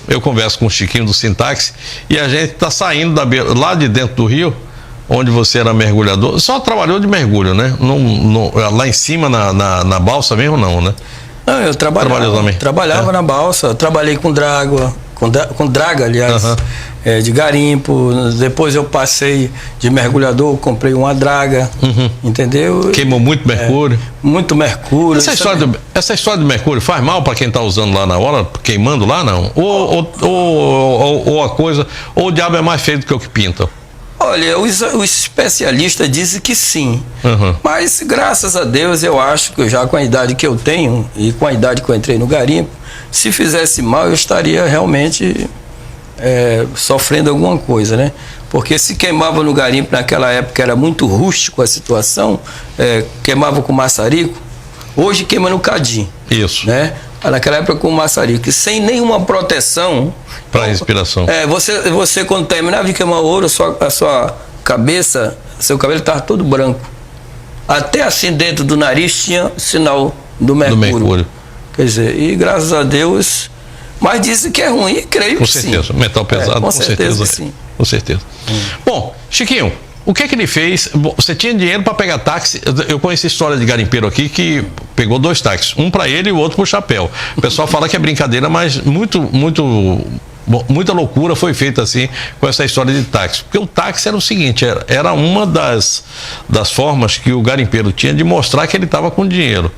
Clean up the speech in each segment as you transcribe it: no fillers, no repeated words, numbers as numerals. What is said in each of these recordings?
eu converso com o Chiquinho do Sintaxe e a gente está saindo lá de dentro do rio, onde você era mergulhador. Só trabalhou de mergulho, né? Lá em cima na balsa mesmo não, né? Não, eu trabalhava na balsa, trabalhei com draga, aliás, de garimpo. Depois eu passei de mergulhador, comprei uma draga, entendeu? Queimou muito mercúrio? Muito mercúrio. Essa história de mercúrio faz mal para quem está usando lá na hora, queimando lá, não? Ou a coisa, ou o diabo é mais feio do que o que pintam? Olha, os especialistas dizem que sim, mas graças a Deus eu acho que já com a idade que eu tenho e com a idade que eu entrei no garimpo, se fizesse mal eu estaria realmente sofrendo alguma coisa, né? Porque se queimava no garimpo naquela época era muito rústico a situação, queimava com maçarico, hoje queima no cadim. Isso. Né? Naquela época com maçarico, sem nenhuma proteção para respiração. Você quando terminava de queimar o ouro, a sua cabeça, seu cabelo estava todo branco. Até assim dentro do nariz tinha sinal do mercúrio. Quer dizer, e graças a Deus, mas dizem que é ruim, creio que sim. Com certeza, metal pesado, com certeza sim. Com certeza. Bom, Chiquinho, o que ele fez? Você tinha dinheiro para pegar táxi? Eu conheci história de garimpeiro aqui que pegou 2 táxis, um para ele e o outro para o chapéu. O pessoal fala que é brincadeira, mas muita loucura foi feita assim com essa história de táxi. Porque o táxi era o seguinte, era uma das formas que o garimpeiro tinha de mostrar que ele estava com dinheiro.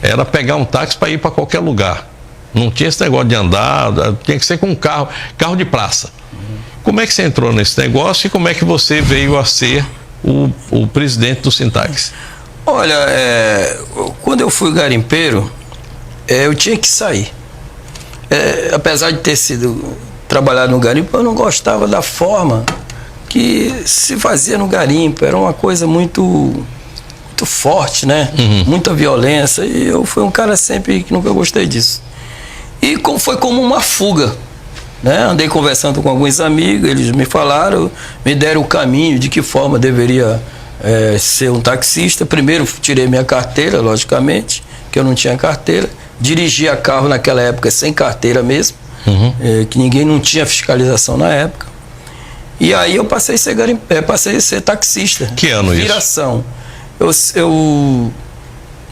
Era pegar um táxi para ir para qualquer lugar. Não tinha esse negócio de andar, tinha que ser com um carro de praça. Como é que você entrou nesse negócio e como é que você veio a ser o presidente do Sintaxe? Olha, quando eu fui garimpeiro, eu tinha que sair. Apesar de ter trabalhado no garimpo, eu não gostava da forma que se fazia no garimpo. Era uma coisa muito forte, né? Muita violência. E eu fui um cara sempre que nunca gostei disso. E foi como uma fuga. Né? Andei conversando com alguns amigos, eles me falaram, me deram o caminho de que forma deveria ser um taxista. Primeiro tirei minha carteira, logicamente, que eu não tinha carteira. Dirigia carro naquela época sem carteira mesmo, que ninguém não tinha fiscalização na época. E aí eu passei a ser taxista. Que ano viração. isso?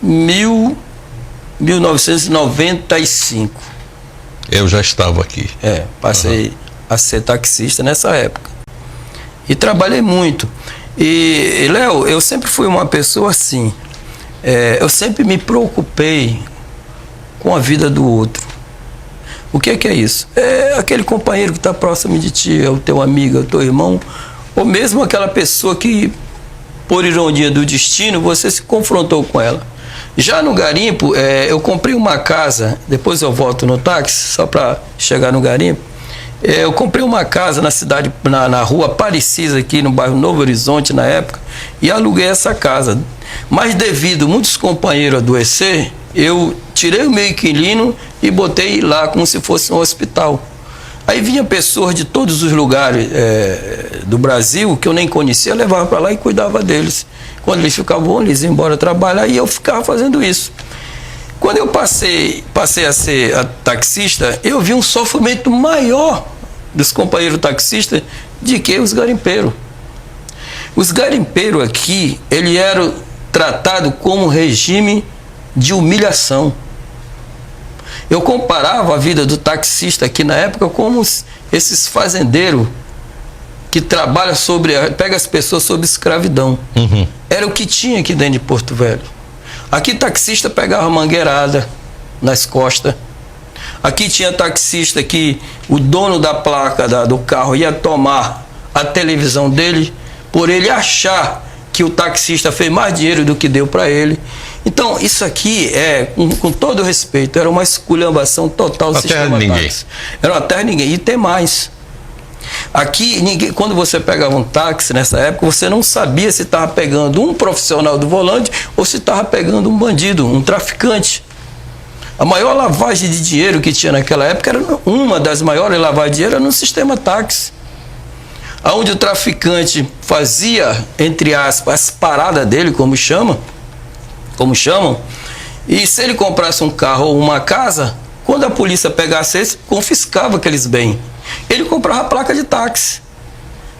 1995. Eu já estava aqui. Passei a ser taxista nessa época. E trabalhei muito. E Léo, eu sempre fui uma pessoa assim. Eu sempre me preocupei com a vida do outro. O que é isso? É aquele companheiro que está próximo de ti, é o teu amigo, é o teu irmão, ou mesmo aquela pessoa que, por ironia do destino, você se confrontou com ela. Já no garimpo, eu comprei uma casa, depois eu volto no táxi, só para chegar no garimpo. Eu comprei uma casa na cidade, na rua Aparecida, aqui no bairro Novo Horizonte, na época, e aluguei essa casa. Mas devido a muitos companheiros adoecer, eu tirei o meu inquilino e botei lá como se fosse um hospital. Aí vinha pessoas de todos os lugares do Brasil, que eu nem conhecia, levava para lá e cuidava deles. Quando eles ficavam bons, eles iam embora trabalhar e eu ficava fazendo isso. Quando eu passei a ser taxista, eu vi um sofrimento maior dos companheiros taxistas de que os garimpeiros. Os garimpeiros aqui, eles eram tratados como regime de humilhação. Eu comparava a vida do taxista aqui na época como esses fazendeiros que trabalham pega as pessoas sob escravidão. Era o que tinha aqui dentro de Porto Velho. Aqui taxista pegava mangueirada nas costas. Aqui tinha taxista que o dono da placa do carro ia tomar a televisão dele por ele achar que o taxista fez mais dinheiro do que deu para ele. Então, isso aqui com todo respeito, era uma esculhambação total do sistema táxi. Era uma terra de ninguém. E tem mais. Aqui, quando você pegava um táxi nessa época, você não sabia se estava pegando um profissional do volante ou se estava pegando um bandido, um traficante. A maior lavagem de dinheiro que tinha naquela época, uma das maiores lavagens de dinheiro, era no sistema táxi. Onde o traficante fazia, entre aspas, as paradas dele, como chamam, e se ele comprasse um carro ou uma casa, Quando a polícia pegasse esse, confiscava aqueles bens. Ele comprava a placa de táxi.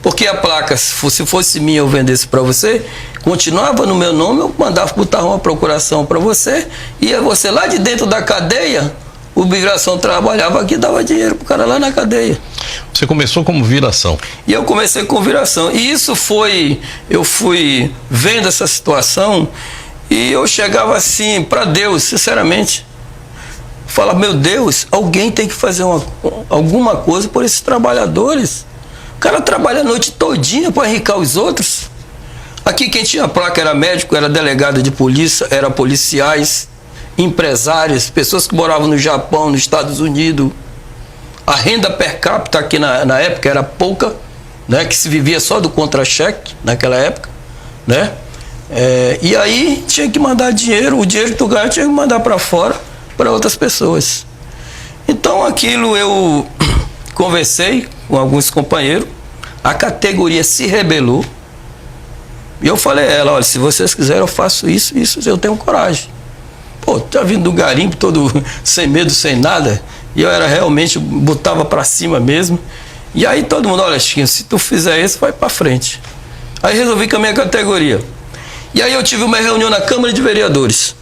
Porque a placa, se fosse minha eu vendesse para você, continuava no meu nome, eu mandava botar uma procuração para você, ia você lá de dentro da cadeia, o migração trabalhava aqui e dava dinheiro pro cara lá na cadeia. Você começou como viração. E eu comecei com viração. E isso foi, eu fui vendo essa situação e eu chegava assim para Deus, sinceramente. Falava, meu Deus, alguém tem que fazer alguma coisa por esses trabalhadores. O cara trabalha a noite todinha para enricar os outros. Aqui quem tinha placa era médico, era delegado de polícia, era policiais, empresários, pessoas que moravam no Japão, nos Estados Unidos. A renda per capita aqui na época era pouca, né, que se vivia só do contra-cheque naquela época, né? E aí tinha que mandar dinheiro, o dinheiro que tu ganha tinha que mandar para fora, para outras pessoas. Então aquilo eu conversei com alguns companheiros, a categoria se rebelou, e eu falei a ela, olha, se vocês quiserem eu faço isso, eu tenho coragem. Pô, tá vindo do garimpo todo sem medo, sem nada, e eu era realmente, botava para cima mesmo, e aí todo mundo, olha Chiquinho, se tu fizer isso, vai para frente. Aí resolvi com a minha categoria. E aí eu tive uma reunião na Câmara de Vereadores.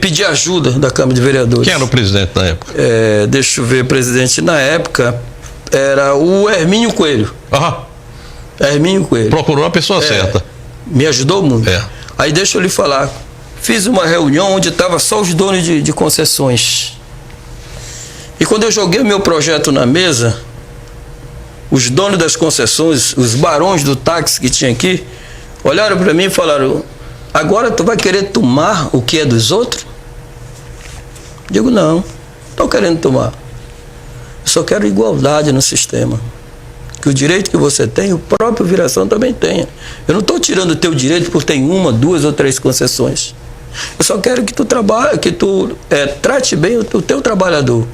Pedi ajuda da Câmara de Vereadores. Quem era o presidente na época? Deixa eu ver, presidente na época era o Hermínio Coelho. Aham. Hermínio Coelho. Procurou a pessoa certa. Me ajudou muito. É. Aí deixa eu lhe falar. Fiz uma reunião onde estava só os donos de concessões. E quando eu joguei o meu projeto na mesa, os donos das concessões, os barões do táxi que tinha aqui, olharam para mim e falaram, agora tu vai querer tomar o que é dos outros? Digo, não estou querendo tomar. Eu só quero igualdade no sistema. Que o direito que você tem, o próprio Viração também tenha. Eu não estou tirando o teu direito por ter uma, duas ou três concessões. Eu só quero que tu trabalhe, que tu trate bem o teu trabalhador.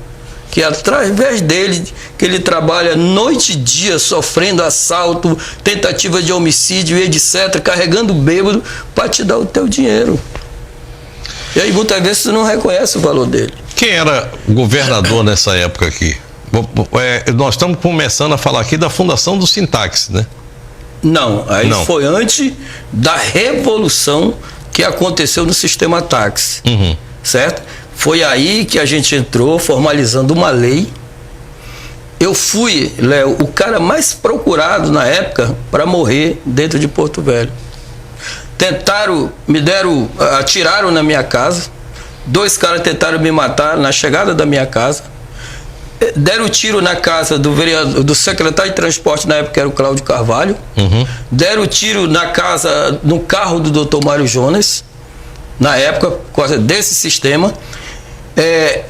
Que através dele, que ele trabalha noite e dia sofrendo assalto, tentativa de homicídio e etc., carregando bêbado para te dar o teu dinheiro. E aí muitas vezes tu não reconhece o valor dele. Quem era governador nessa época aqui? Nós estamos começando a falar aqui da fundação do Sintaxe, né? Não, aí não. Foi antes da revolução que aconteceu no sistema táxi, certo? Foi aí que a gente entrou formalizando uma lei. Eu fui, Léo, o cara mais procurado na época para morrer dentro de Porto Velho. Atiraram na minha casa. 2 caras tentaram me matar na chegada da minha casa. Deram tiro na casa do secretário de transporte, na época era o Cláudio Carvalho. Deram tiro na casa, no carro do Dr. Mário Jonas, na época, por causa desse sistema.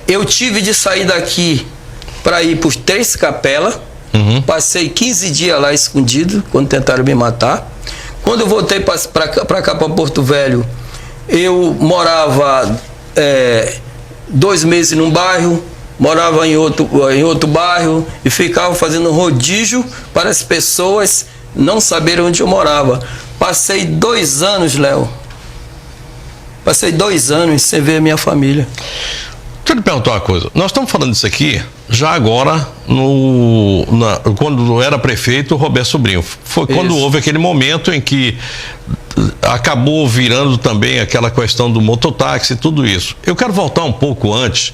Eu tive de sair daqui para ir para os 3 Capelas. Passei 15 dias lá escondido, quando tentaram me matar. Quando eu voltei para cá, para Porto Velho, eu morava 2 meses num bairro, morava em outro bairro e ficava fazendo rodízio para as pessoas não saberem onde eu morava. Passei 2 anos, Léo. Passei 2 anos sem ver a minha família. Deixa eu te perguntar uma coisa. Nós estamos falando disso aqui já agora, quando era prefeito o Roberto Sobrinho. Foi quando houve aquele momento em que acabou virando também aquela questão do mototáxi e tudo isso. Eu quero voltar um pouco antes,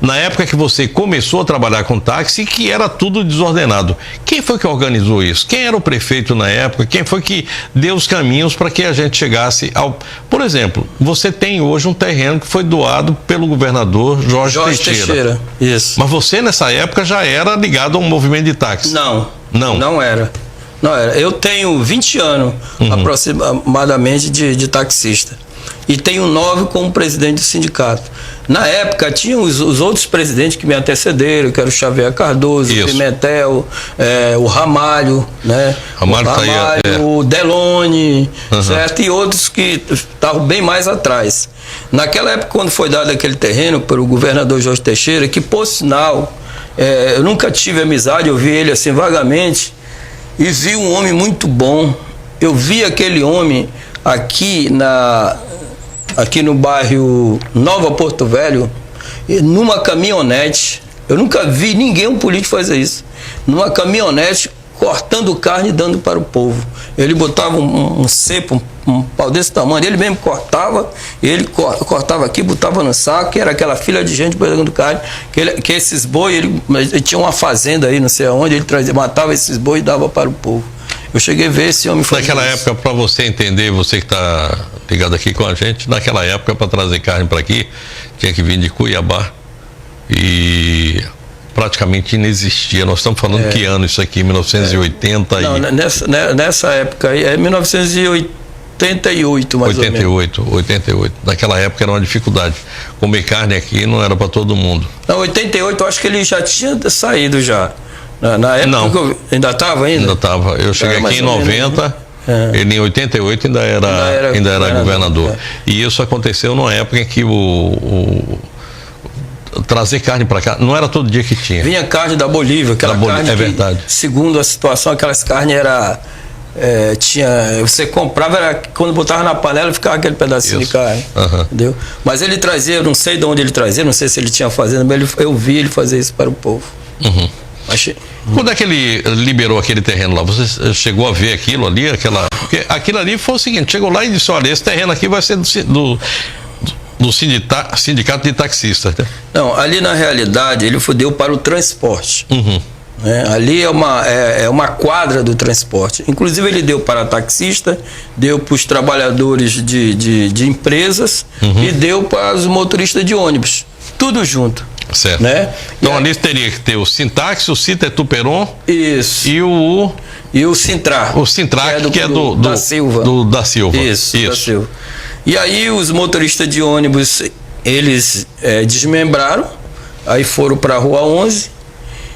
na época que você começou a trabalhar com táxi, que era tudo desordenado. Quem foi que organizou isso? Quem era o prefeito na época? Quem foi que deu os caminhos para que a gente chegasse ao... Por exemplo, você tem hoje um terreno que foi doado pelo governador Jorge Teixeira. Isso. Mas você, nessa época, já era ligado a um movimento de táxi? Não era. Eu tenho 20 anos, aproximadamente, de taxista. E tenho 9 como presidente do sindicato. Na época, tinha os outros presidentes que me antecederam, que era o Xavier Cardoso, o Pimentel, o Ramalho, né? O Delone, certo? E outros que estavam bem mais atrás. Naquela época, quando foi dado aquele terreno pelo governador Jorge Teixeira, que, por sinal, eu nunca tive amizade, eu vi ele assim vagamente, e vi um homem muito bom. Eu vi aquele homem aqui no bairro Nova Porto Velho, numa caminhonete. Eu nunca vi ninguém, um político, fazer isso. Numa caminhonete, cortando carne e dando para o povo. Ele botava um cepo, um pau desse tamanho, ele mesmo cortava, ele cortava aqui, botava no saco, era aquela fila de gente pegando carne, que esses boi, ele tinha uma fazenda aí, não sei aonde, ele matava esses boi e dava para o povo. Eu cheguei a ver esse homem fazer Naquela isso. época, para você entender, você que está ligado aqui com a gente, naquela época, para trazer carne para aqui, tinha que vir de Cuiabá e praticamente inexistia. Nós estamos falando que ano isso aqui? 1980 Não, nessa época aí, é 1988, mais ou menos. 88. Naquela época era uma dificuldade. Comer carne aqui não era para todo mundo. Não, 88 eu acho que ele já tinha saído já. Na época Não. que ainda estava ainda? Ainda estava. Eu cheguei aqui em 90, ele em 88 ainda era governador. E isso aconteceu numa época em que trazer carne para cá, não era todo dia que tinha. Vinha carne da Bolívia, aquela carne é verdade. Segundo a situação, aquelas carnes era... você comprava, era, quando botava na panela ficava aquele pedacinho de carne, entendeu? Mas ele trazia, não sei de onde ele trazia, não sei se ele tinha fazenda, mas eu vi ele fazer isso para o povo. Quando é que ele liberou aquele terreno lá? Você chegou a ver aquilo ali? Porque aquilo ali foi o seguinte, chegou lá e disse, olha, esse terreno aqui vai ser do sindicato de taxistas. Né? Não, ali na realidade ele deu para o transporte. Ali é uma quadra do transporte. Inclusive ele deu para taxista, deu para os trabalhadores de empresas e deu para os motoristas de ônibus. Tudo junto. Certo. Né? Então ali teria que ter o Sintax, o Cita Tuperon isso. E o Sintra. O Sintrac, que é da Silva. Da Silva. Isso. Da Silva. E aí os motoristas de ônibus, eles desmembraram, aí foram para a Rua 11